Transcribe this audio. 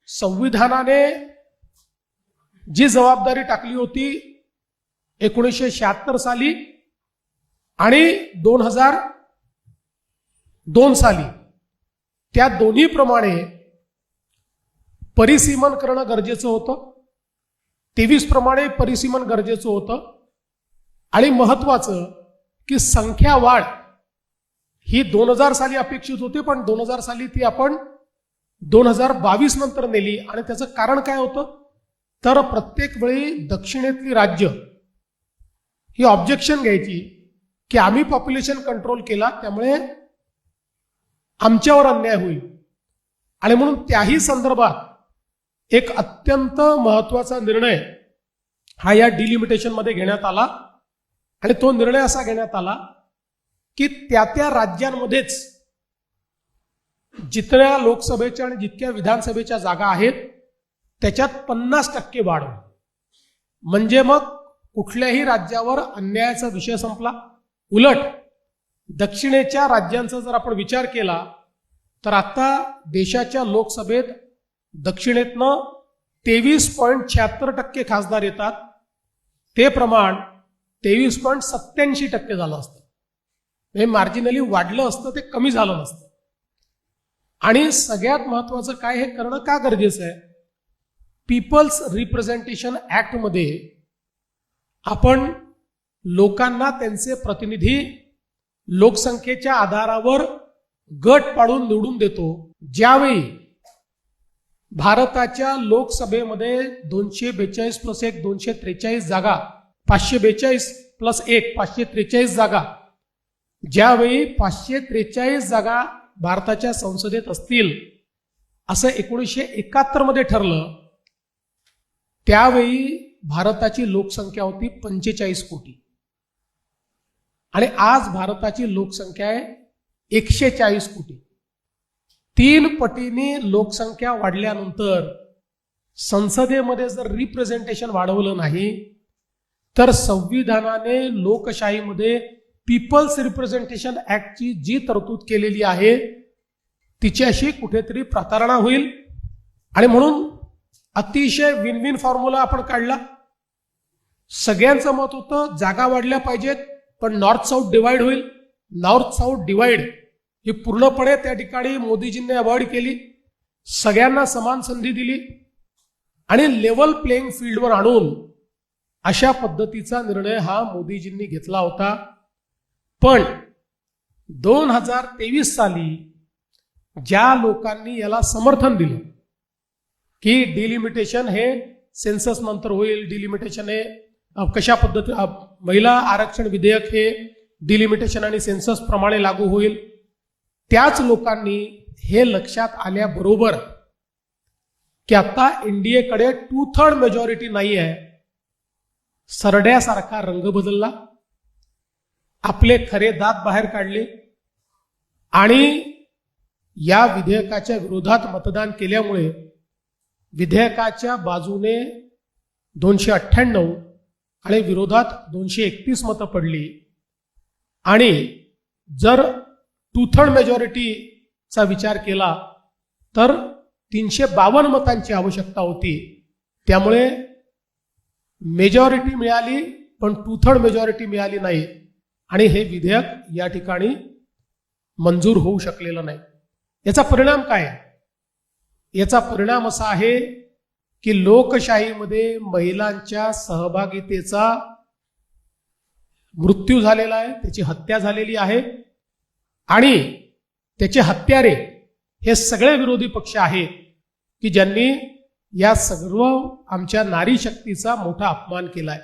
संविधानाने जी जबाबदारी टाकली होती 1976 साली आणि 2002 साली, त्या दोन्ही प्रमाणे परिसीमन करणं गरजेचं होतं. 23 प्रमाणे परिसीमन गरजेचं होतं. आणि महत्वाचं की संख्या वाढ ही 2000 साली अपेक्षित होती, पण 2000 साली ती आपण 2022 नंतर नेली. आणि त्याचं कारण काय होतं, तर प्रत्येक वेळी दक्षिणेतली राज्य ही ऑब्जेक्शन घ्यायची की आम्ही पॉप्युलेशन कंट्रोल केला त्यामुळे आमच्यावर अन्याय होईल. आणि म्हणून त्याही संदर्भात एक अत्यंत महत्वाचा निर्णय हा या डिलिमिटेशन मध्ये घेण्यात आला. आणि तो निर्णय असा घेण्यात आला की त्या राज्यांमध्येच जितक्या लोकसभेच्या आणि जितक्या विधानसभेच्या जागा आहेत त्याच्यात 50% वाढ. म्हणजे मग कुठल्याही राज्यावर अन्यायाचा विषय संपला. उलट दक्षिणेच्या राज्यांचा जर आपण विचार केला तर आता देशाच्या लोकसभेत दक्षिणेतनं 23.76% खासदार येतात. ते प्रमाण 23.87% झालं असतं. हे मार्जिनली वाढलं असतं, ते कमी झालं नसतं. आणि सगळ्यात महत्वाचं काय, हे करणं का गरजेचं आहे, पीपल्स रिप्रेझेंटेशन ऍक्ट मध्ये आपण लोकांना त्यांचे प्रतिनिधी लोकसंख्येच्या आधारावर गट पाडून निवडून देतो. ज्यावेळी भारताच्या लोकसभेमध्ये 242 प्लस 1 243 जागा, 542 प्लस 1 543 जागा, ज्यावेळी 543 जागा भारताच्या संसदेत असतील असं 1971 मध्ये ठरलं, त्यावेळी भारताची लोकसंख्या होती 45 कोटी. आणि आज भारताची लोकसंख्या आहे 140 कोटी. 3 पटींनी लोकसंख्या वाढल्यानंतर संसदेमध्ये जर रिप्रेझेंटेशन वाढवलं नाही तर संविधानाने लोकशाहीमध्ये पीपल्स रिप्रेझेंटेशन ऍक्टची जी तरतूद केलेली आहे तिच्याशी कुठेतरी प्रतारणा होईल. आणि म्हणून अतिशय विन विन फॉर्म्युला आपण काढला. सगळ्यांचं मत होतं जागा वाढल्या पाहिजेत, पण नॉर्थ साऊथ डिवाइड होईल. नॉर्थ साऊथ डिवाइड ही पूर्णपणे त्या ठिकाणी मोदीजींनी अवॉइड केली. सगळ्यांना समान संधी दिली आणि लेवल प्लेइंग फील्डवर आणून अशा पद्धतीचा निर्णय हा मोदीजींनी घेतला होता. पण 2023 साली ज्या लोकांनी याला समर्थन दिलं की डिलिमिटेशन हे सेन्सस नंतर होईल, डिलिमिटेशन हे कशा पद्धती, महिला आरक्षण विधेयक हे डिलिमिटेशन आणि सेन्सस प्रमाणे लागू होईल, त्याच लोकांनी हे लक्षात आल्याबरोबर की आता एनडीएकडे 2/3 मेजॉरिटी नाही आहे, सरड्यासारखा रंग बदलला, आपले खरे दात बाहेर काढले आणि या विधेयकाच्या विरोधात मतदान केल्यामुळे विधेयकाच्या बाजूने 298 आणि विरोधात 231 मतं पडली. आणि जर 2/3 मेजॉरिटीचा विचार केला तर 352 मतांची आवश्यकता होती. त्यामुळे मेजॉरिटी मिळाली पण 2/3 मेजॉरिटी मिळाली नाही आणि हे विधेयक या ठिकाणी मंजूर होऊ शकलेलं नाही. याचा परिणाम काय आहे? याचा परिणाम असा आहे की लोकशाहीमध्ये महिलांच्या सहभागितेचा मृत्यू झालेला आहे, त्याची हत्या झालेली आहे. आणि त्याचे हत्यारे हे सगळे विरोधी पक्ष आहेत की ज्यांनी या सर्व आमच्या नारी शक्तीचा मोठा अपमान केलाय.